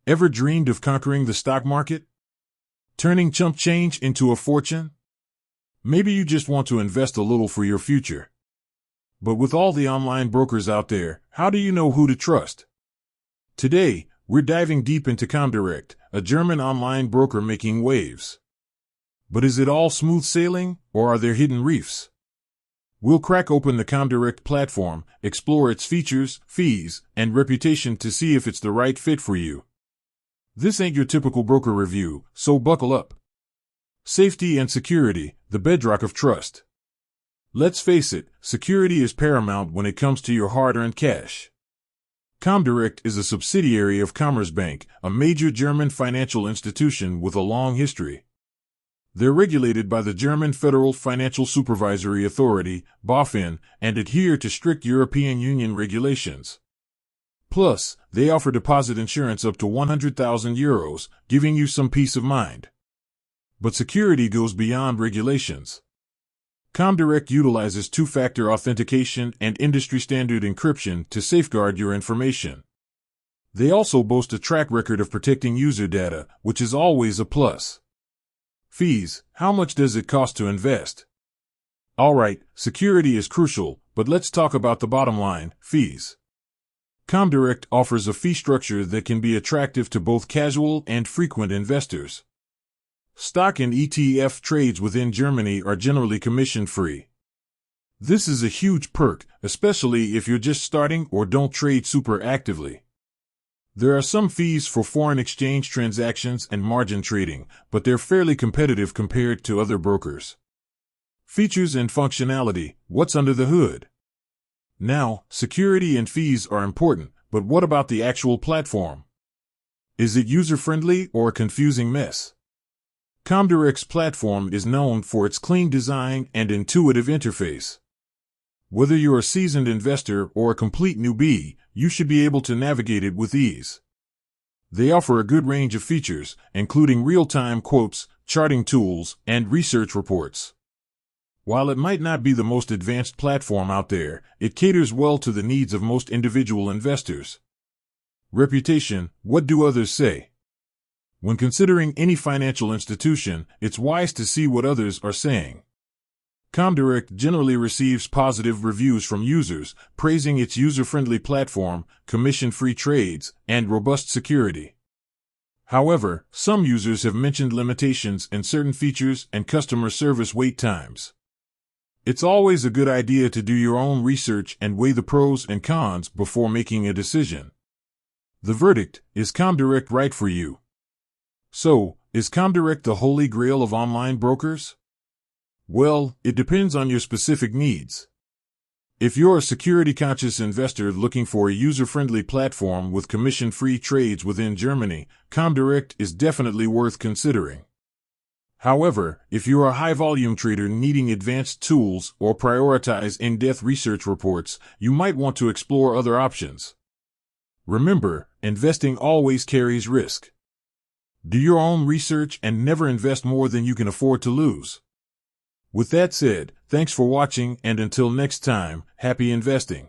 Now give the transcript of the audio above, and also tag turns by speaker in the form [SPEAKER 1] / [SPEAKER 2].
[SPEAKER 1] Ever dreamed of conquering the stock market? Turning chump change into a fortune? Maybe you just want to invest a little for your future. But with all the online brokers out there, how do you know who to trust? Today, we're diving deep into comdirect, a German online broker making waves. But is it all smooth sailing, or are there hidden reefs? We'll crack open the comdirect platform, explore its features, fees, and reputation to see if it's the right fit for you. This ain't your typical broker review, so buckle up. Safety and security, the bedrock of trust. Let's face it, security is paramount when it comes to your hard-earned cash. Comdirect is a subsidiary of Commerzbank, a major German financial institution with a long history. They're regulated by the German Federal Financial Supervisory Authority, BaFin, and adhere to strict European Union regulations. Plus, they offer deposit insurance up to €100,000, giving you some peace of mind. But security goes beyond regulations. Comdirect utilizes two-factor authentication and industry-standard encryption to safeguard your information. They also boast a track record of protecting user data, which is always a plus. Fees, how much does it cost to invest? Alright, security is crucial, but let's talk about the bottom line, fees. Comdirect offers a fee structure that can be attractive to both casual and frequent investors. Stock and ETF trades within Germany are generally commission-free. This is a huge perk, especially if you're just starting or don't trade super actively. There are some fees for foreign exchange transactions and margin trading, but they're fairly competitive compared to other brokers. Features and functionality, what's under the hood? Now, security and fees are important, but what about the actual platform? Is it user-friendly or a confusing mess? Comdirect's platform is known for its clean design and intuitive interface. Whether you're a seasoned investor or a complete newbie, you should be able to navigate it with ease. They offer a good range of features, including real-time quotes, charting tools, and research reports. While it might not be the most advanced platform out there, it caters well to the needs of most individual investors. Reputation, what do others say? When considering any financial institution, it's wise to see what others are saying. Comdirect generally receives positive reviews from users, praising its user-friendly platform, commission-free trades, and robust security. However, some users have mentioned limitations in certain features and customer service wait times. It's always a good idea to do your own research and weigh the pros and cons before making a decision. The verdict, is Comdirect right for you? So, is Comdirect the holy grail of online brokers? Well, it depends on your specific needs. If you're a security-conscious investor looking for a user-friendly platform with commission-free trades within Germany, Comdirect is definitely worth considering. However, if you're a high-volume trader needing advanced tools or prioritize in-depth research reports, you might want to explore other options. Remember, investing always carries risk. Do your own research and never invest more than you can afford to lose. With that said, thanks for watching, and until next time, happy investing.